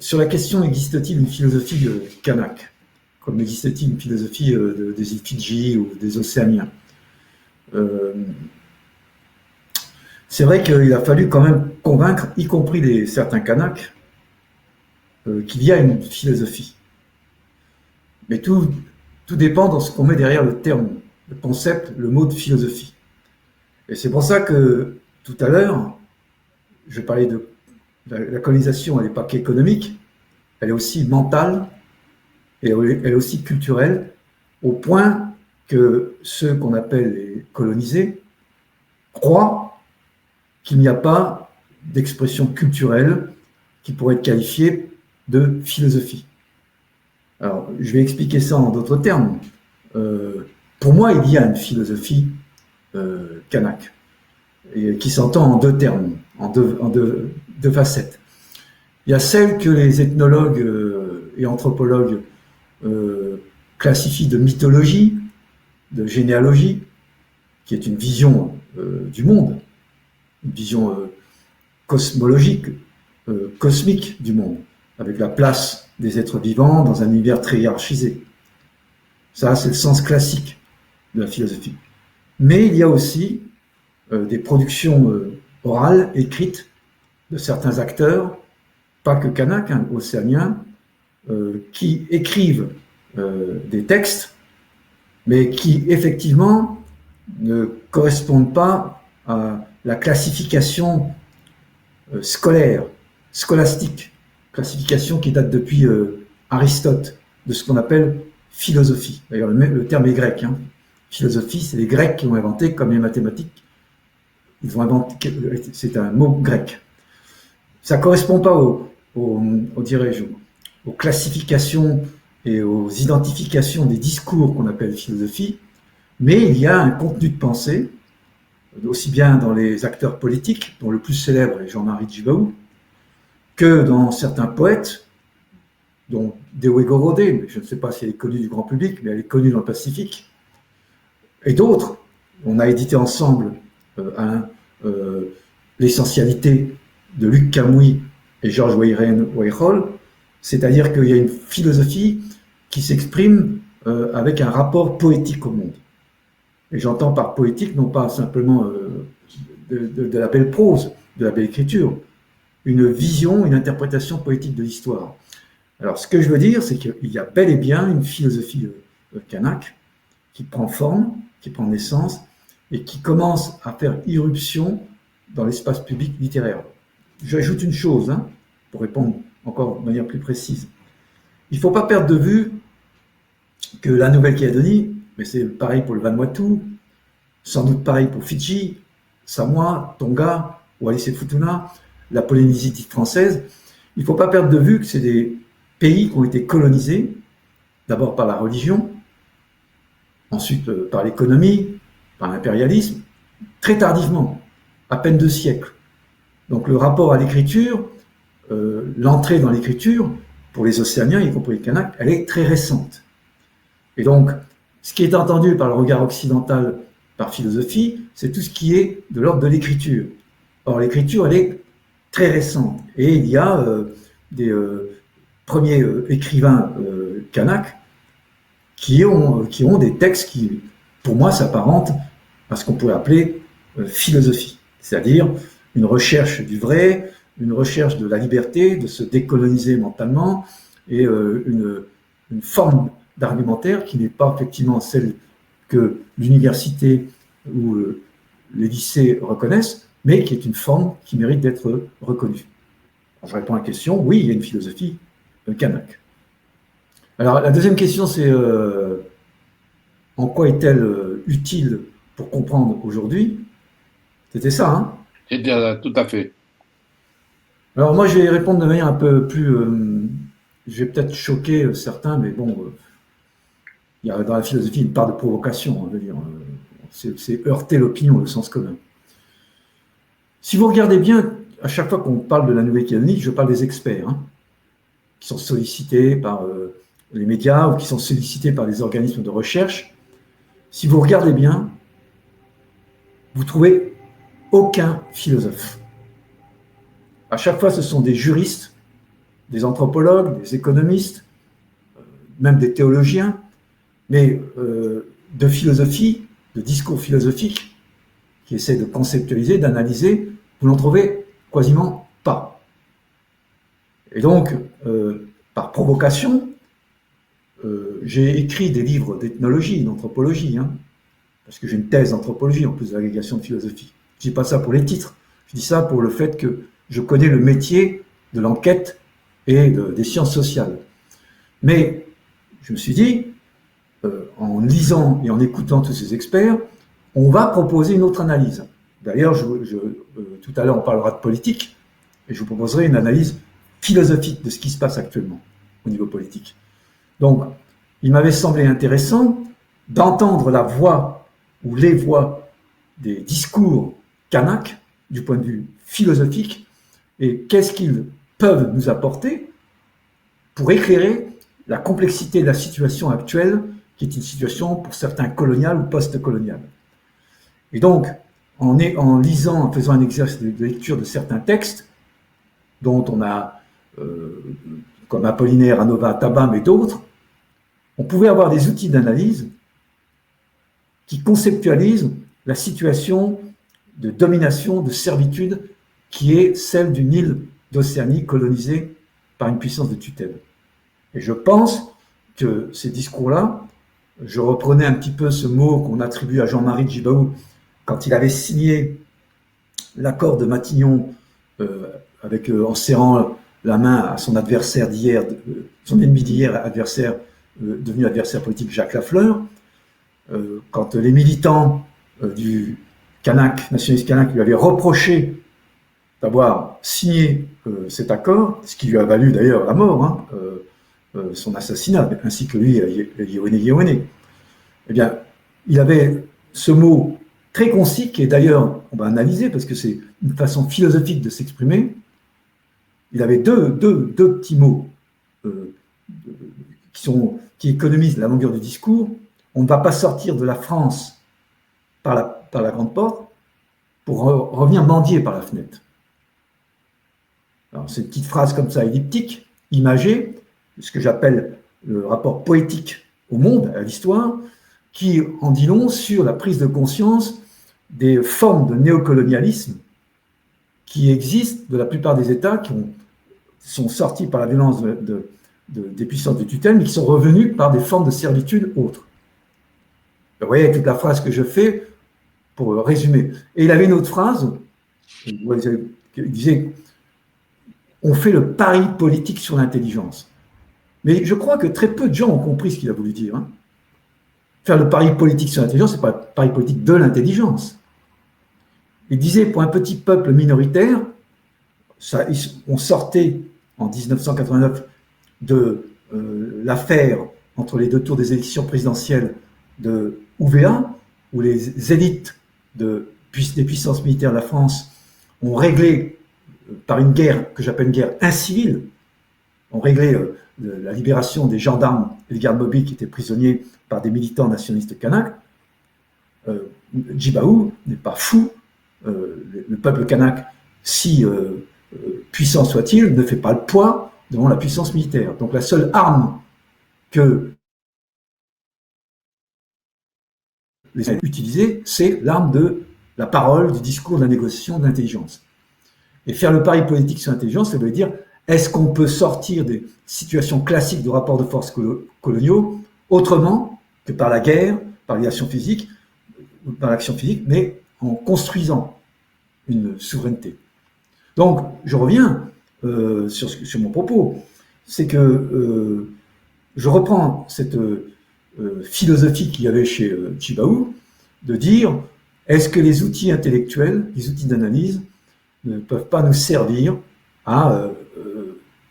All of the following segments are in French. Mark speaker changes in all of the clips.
Speaker 1: sur la question, existe-t-il une philosophie kanak, comme existe-t-il une philosophie des îles Fidji ou des Océaniens? C'est vrai qu'il a fallu quand même convaincre, y compris certains Kanaks, qu'il y a une philosophie. Mais tout dépend de ce qu'on met derrière le terme, le concept, le mot de philosophie. Et c'est pour ça que tout à l'heure, je parlais de la colonisation, elle n'est pas qu'économique, elle est aussi mentale et elle est aussi culturelle, au point que ceux qu'on appelle les colonisés croient qu'il n'y a pas d'expression culturelle qui pourrait être qualifiée de philosophie. Alors, je vais expliquer ça en d'autres termes. Pour moi, il y a une philosophie kanak, et qui s'entend en deux termes, en deux facettes. Il y a celle que les ethnologues et anthropologues classifient de mythologie, de généalogie, qui est une vision du monde, une vision cosmologique, cosmique du monde, avec la place des êtres vivants dans un univers très hiérarchisé. Ça, c'est le sens classique de la philosophie. Mais il y a aussi des productions orales, écrites, de certains acteurs, pas que kanaks, océaniens, qui écrivent des textes, mais qui, effectivement, ne correspondent pas à la classification scolaire, scolastique, classification qui date depuis Aristote, de ce qu'on appelle philosophie. D'ailleurs, le terme est grec. Philosophie, c'est les Grecs qui l'ont inventé, comme les mathématiques. Ils ont inventé, c'est un mot grec. Ça ne correspond pas aux classifications et aux identifications des discours qu'on appelle philosophie, mais il y a un contenu de pensée, aussi bien dans les acteurs politiques, dont le plus célèbre est Jean-Marie Djibaou, que dans certains poètes, dont Dewey Gorodé, mais je ne sais pas si elle est connue du grand public, mais elle est connue dans le Pacifique, et d'autres. On a édité ensemble l'essentialité de Luc Camoui et Georges Weyrol, c'est-à-dire qu'il y a une philosophie qui s'exprime avec un rapport poétique au monde. Et j'entends par poétique non pas simplement de la belle prose, de la belle écriture, une vision, une interprétation poétique de l'histoire. Alors ce que je veux dire, c'est qu'il y a bel et bien une philosophie kanak qui prend forme, qui prend naissance, et qui commence à faire irruption dans l'espace public littéraire. J'ajoute une chose, pour répondre encore de manière plus précise. Il ne faut pas perdre de vue que la Nouvelle-Calédonie, mais c'est pareil pour le Vanuatu, sans doute pareil pour Fidji, Samoa, Tonga, Wallis et Futuna, la Polynésie française, il ne faut pas perdre de vue que c'est des pays qui ont été colonisés, d'abord par la religion, ensuite par l'économie, par l'impérialisme, très tardivement, à peine 2 siècles. Donc le rapport à l'écriture, l'entrée dans l'écriture, pour les Océaniens, y compris les Kanaks, elle est très récente. Et donc, ce qui est entendu par le regard occidental, par philosophie, c'est tout ce qui est de l'ordre de l'écriture. Or, l'écriture, elle est très récente. Et il y a des premiers écrivains Kanaks qui ont des textes qui, pour moi, s'apparentent à ce qu'on pourrait appeler philosophie. C'est-à-dire une recherche du vrai, une recherche de la liberté, de se décoloniser mentalement, et une forme d'argumentaire qui n'est pas effectivement celle que l'université ou les lycées reconnaissent, mais qui est une forme qui mérite d'être reconnue. Alors, je réponds à la question, oui, il y a une philosophie kanak. Alors, la deuxième question, c'est en quoi est-elle utile pour comprendre aujourd'hui? C'était ça,
Speaker 2: C'était tout à fait.
Speaker 1: Alors, moi, je vais répondre de manière un peu plus... je vais peut-être choquer certains, mais bon, il y a dans la philosophie une part de provocation, je veux dire. C'est heurter l'opinion, le sens commun. Si vous regardez bien, à chaque fois qu'on parle de la Nouvelle-Calédonie, je parle des experts, qui sont sollicités par les médias ou qui sont sollicités par les organismes de recherche. Si vous regardez bien, vous trouvez aucun philosophe. À chaque fois, ce sont des juristes des anthropologues, des économistes, même des théologiens, mais de philosophie, de discours philosophiques qui essaient de conceptualiser, d'analyser, vous n'en trouvez quasiment pas. Et donc, par provocation, j'ai écrit des livres d'ethnologie, d'anthropologie, hein, parce que j'ai une thèse d'anthropologie en plus de l'agrégation de philosophie. Je ne dis pas ça pour les titres, je dis ça pour le fait que je connais le métier de l'enquête et des sciences sociales. Mais je me suis dit, en lisant et en écoutant tous ces experts, on va proposer une autre analyse. D'ailleurs, tout à l'heure, on parlera de politique, et je vous proposerai une analyse philosophique de ce qui se passe actuellement au niveau politique. Donc, il m'avait semblé intéressant d'entendre la voix ou les voix des discours kanaks du point de vue philosophique et qu'est-ce qu'ils peuvent nous apporter pour éclairer la complexité de la situation actuelle, qui est une situation pour certains coloniale ou post-coloniale. Et donc, en lisant, en faisant un exercice de lecture de certains textes, dont on a, comme Apollinaire, Anova, Tabam et d'autres, on pouvait avoir des outils d'analyse qui conceptualisent la situation de domination, de servitude, qui est celle d'une île d'Océanie colonisée par une puissance de tutelle. Et je pense que ces discours-là, je reprenais un petit peu ce mot qu'on attribue à Jean-Marie Djibaou quand il avait signé l'accord de Matignon en serrant la main à son adversaire d'hier, son ennemi d'hier, adversaire devenu adversaire politique, Jacques Lafleur, quand les militants du Kanak, nationaliste Kanak, lui avaient reproché d'avoir signé cet accord, ce qui lui a valu d'ailleurs la mort, hein, son assassinat, ainsi que lui, Yewene. Eh bien, il avait ce mot très concis, qui est d'ailleurs, on va analyser, parce que c'est une façon philosophique de s'exprimer. Il avait deux petits mots qui économisent la longueur du discours. On ne va pas sortir de la France par la grande porte pour revenir mendier par la fenêtre. Alors, c'est une petite phrase comme ça, elliptique, imagée, ce que j'appelle le rapport poétique au monde, à l'histoire, qui en dit long sur la prise de conscience des formes de néocolonialisme qui existent de la plupart des États qui sont sortis par la violence des puissances de tutelle, mais qui sont revenus par des formes de servitude autres. Vous voyez toute la phrase que je fais pour résumer. Et il avait une autre phrase, il disait « On fait le pari politique sur l'intelligence ». Mais je crois que très peu de gens ont compris ce qu'il a voulu dire. Hein. Faire le pari politique sur l'intelligence, ce n'est pas le pari politique de l'intelligence. Il disait, pour un petit peuple minoritaire, on sortait en 1989 de l'affaire entre les deux tours des élections présidentielles de Ouvéa, où les élites des puissances militaires de la France ont réglé, par une guerre que j'appelle une guerre incivile, ont réglé la libération des gendarmes et des gardes mobiles qui étaient prisonniers par des militants nationalistes kanaks. Djibaou n'est pas fou. Le peuple kanak, si puissant soit-il, ne fait pas le poids devant la puissance militaire. Donc la seule arme que les ont utilisée, c'est l'arme de la parole, du discours, de la négociation, de l'intelligence. Et faire le pari politique sur l'intelligence, ça veut dire, est-ce qu'on peut sortir des situations classiques de rapports de force coloniaux autrement que par la guerre, par l'action physique, mais en construisant une souveraineté. Donc, je reviens sur mon propos, c'est que je reprends cette philosophie qu'il y avait chez Djibaou, de dire, est-ce que les outils intellectuels, les outils d'analyse, ne peuvent pas nous servir à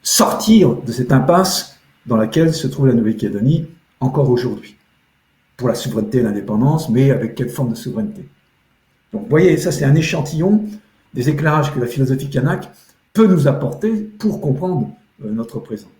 Speaker 1: sortir de cette impasse dans laquelle se trouve la Nouvelle-Calédonie encore aujourd'hui, pour la souveraineté et l'indépendance, mais avec quelle forme de souveraineté. Donc, vous voyez, ça c'est un échantillon des éclairages que la philosophie kanak peut nous apporter pour comprendre notre présent.